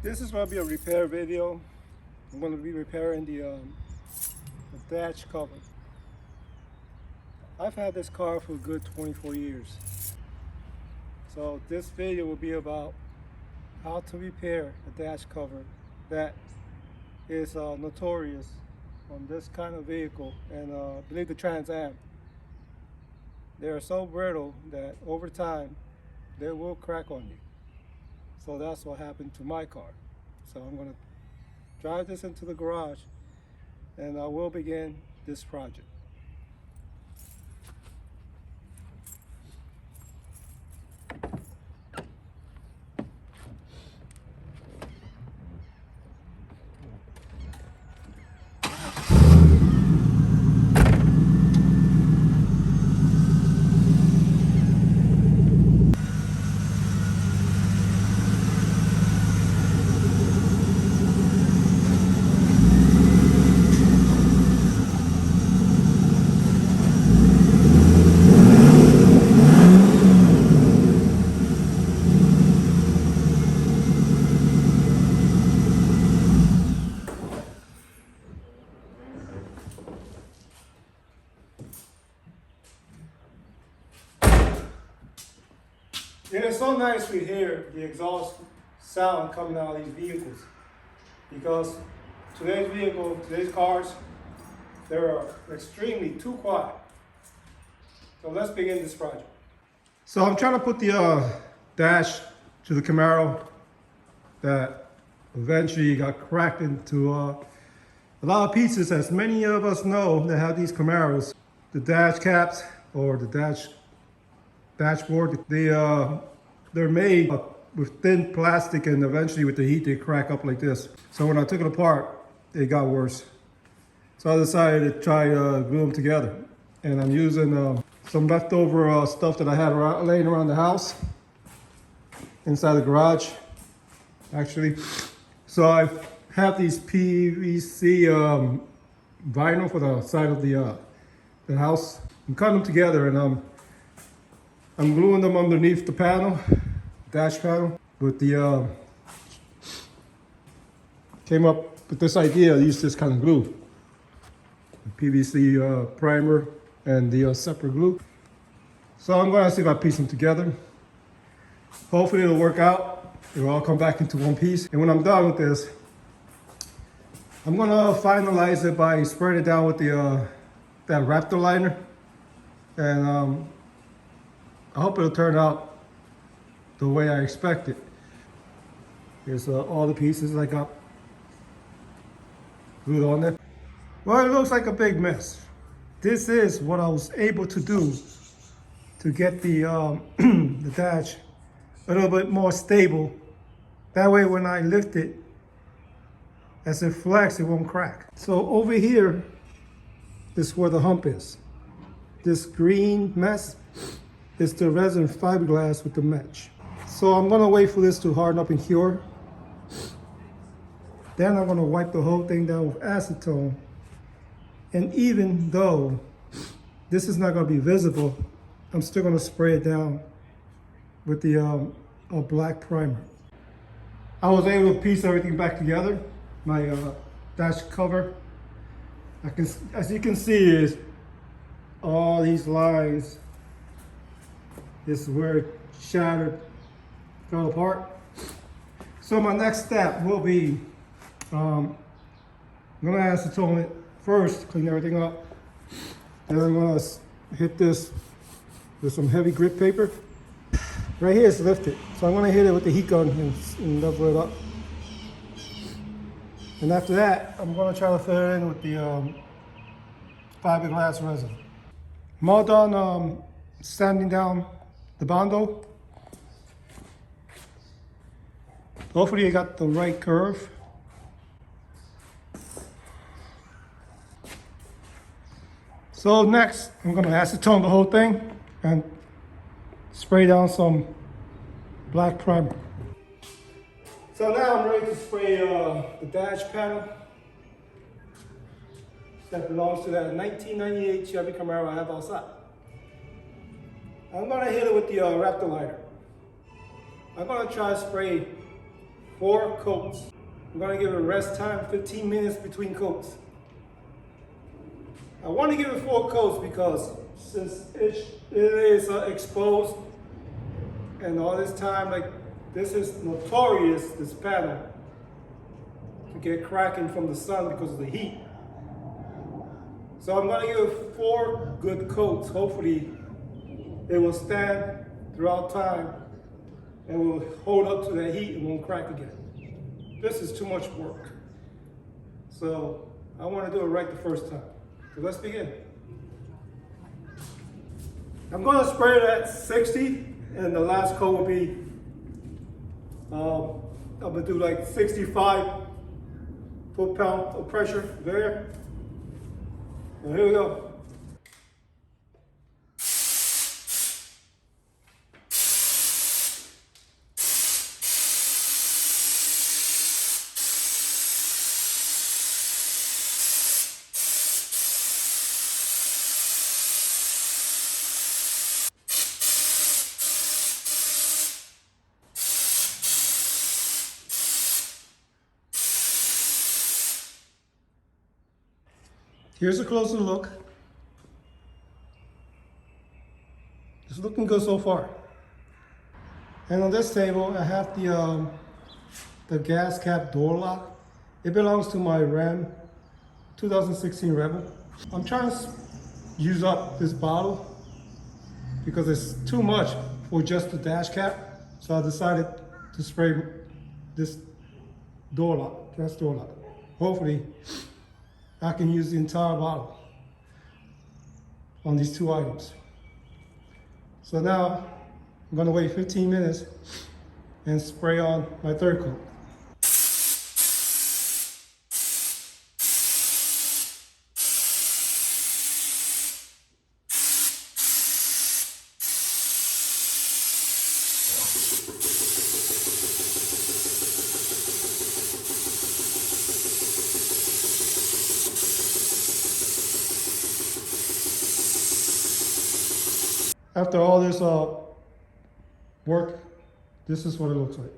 This is going to be a repair video. I'm going to be repairing the dash cover. I've had this car for a good 24 years. So this video will be about how to repair a dash cover that is notorious on this kind of vehicle, and I believe the Trans Am. They are so brittle that over time they will crack on you. So that's what happened to my car. So I'm going to drive this into the garage and I will begin this project. It is so nice to hear the exhaust sound coming out of these vehicles, because today's cars, they're extremely too quiet. So let's begin this project. So I'm trying to put the dash to the Camaro that eventually got cracked into a lot of pieces. As many of us know that have these Camaros, the dash caps or the dashboard, they're made with thin plastic, and eventually with the heat they crack up like this. So when I took it apart, it got worse. So I decided to try glue them together, and I'm using some leftover stuff that I had laying around the house, inside the garage, actually. So I have these PVC vinyl for the side of the house. I'm cutting them together, and I'm gluing them underneath the panel, dash panel, with the, came up with this idea to use this kind of glue. The PVC primer and the separate glue. So I'm gonna see if I piece them together. Hopefully it'll work out. It'll all come back into one piece. And when I'm done with this, I'm gonna finalize it by spraying it down with the that Raptor liner. And I hope it'll turn out the way I expect it. Here's all the pieces I got glued on there. Well, it looks like a big mess. This is what I was able to do to get the, the dash a little bit more stable. That way when I lift it, as it flex, it won't crack. So over here, this is where the hump is. This green mess is the resin fiberglass with the mesh. So I'm gonna wait for this to harden up and cure. Then I'm gonna wipe the whole thing down with acetone. And even though this is not gonna be visible, I'm still gonna spray it down with the a black primer. I was able to piece everything back together. My dash cover, as you can see, is all these lines. This is where it shattered, fell apart. So my next step will be, I'm gonna acetone it first, clean everything up. Then I'm gonna hit this with some heavy grit paper. Right here is lifted. So I'm gonna hit it with the heat gun and level it up. And after that, I'm gonna try to fill it in with the fiberglass resin. I'm all done sanding down the Bondo. Hopefully you got the right curve. So next, I'm gonna acetone the whole thing and spray down some black primer. So now I'm ready to spray the dash panel that belongs to that 1998 Chevy Camaro I have outside. I'm gonna hit it with the Raptor liner. I'm gonna try to spray 4 coats. I'm gonna give it rest time, 15 minutes between coats. I want to give it 4 coats because since it is exposed and all this time, like this is notorious, this panel, to get cracking from the sun because of the heat. So I'm gonna give it 4 good coats. Hopefully it will stand throughout time and will hold up to that heat and won't crack again. This is too much work. So I want to do it right the first time. So let's begin. I'm going to spray it at 60 and the last coat will be, I'm going to do like 65 foot-pound of pressure there. And here we go. Here's a closer look. It's looking good so far. And on this table, I have the gas cap door lock. It belongs to my Ram 2016 Rebel. I'm trying to use up this bottle because it's too much for just the dash cap. So I decided to spray this door lock, gas door lock. Hopefully, I can use the entire bottle on these 2 items. So now I'm gonna wait 15 minutes and spray on my 3rd coat. After all this work, this is what it looks like.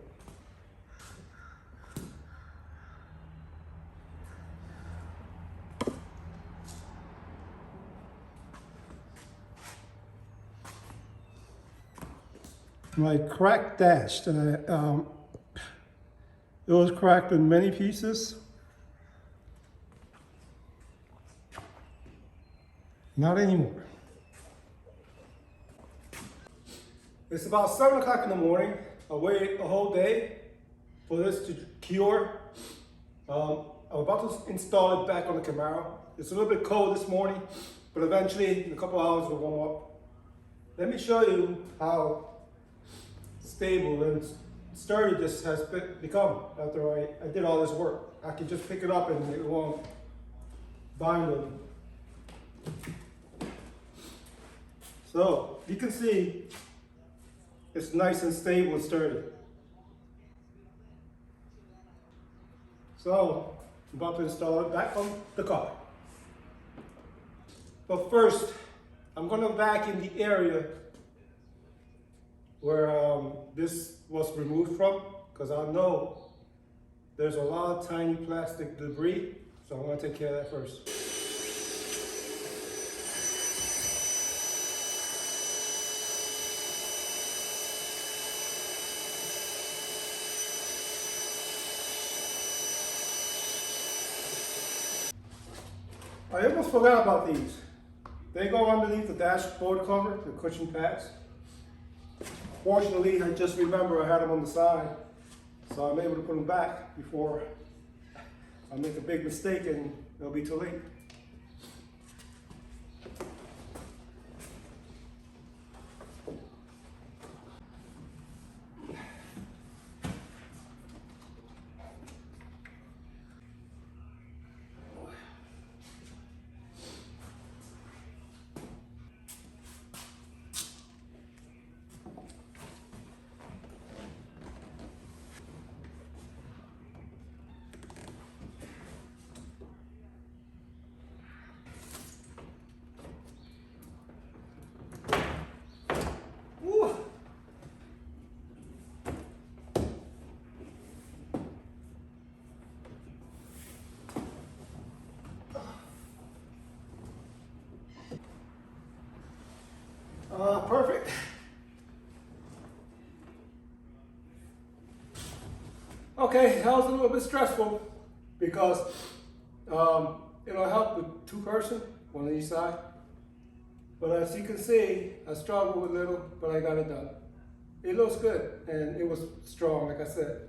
My cracked dash, it was cracked in many pieces. Not anymore. It's about 7 o'clock in the morning. I waited a whole day for this to cure. I'm about to install it back on the Camaro. It's a little bit cold this morning, but eventually in a couple hours it'll warm up. Let me show you how stable and sturdy this has become after I did all this work. I can just pick it up and it won't bind on me. So you can see it's nice and stable and sturdy. So I'm about to install it back on the car. But first, I'm going to vacuum the area where this was removed from, because I know there's a lot of tiny plastic debris, so I'm going to take care of that first. I almost forgot about these. They go underneath the dashboard cover, the cushion pads. Fortunately, I just remember I had them on the side, so I'm able to put them back before I make a big mistake and it'll be too late. perfect. Okay, that was a little bit stressful because I helped with 2 person, 1 on each side. But as you can see, I struggled a little, but I got it done. It looks good, and it was strong, like I said.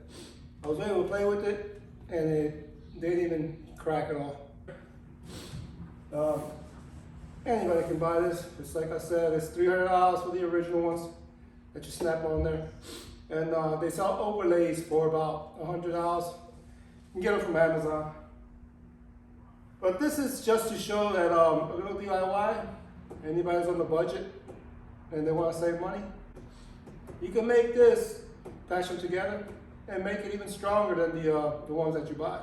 I was able to play with it, and it didn't even crack at all. Anybody can buy this. It's like I said, it's $300 for the original ones that you snap on there. And they sell overlays for about $100. You can get them from Amazon. But this is just to show that a little DIY, anybody's on the budget and they want to save money, you can make this, patch them together, and make it even stronger than the ones that you buy.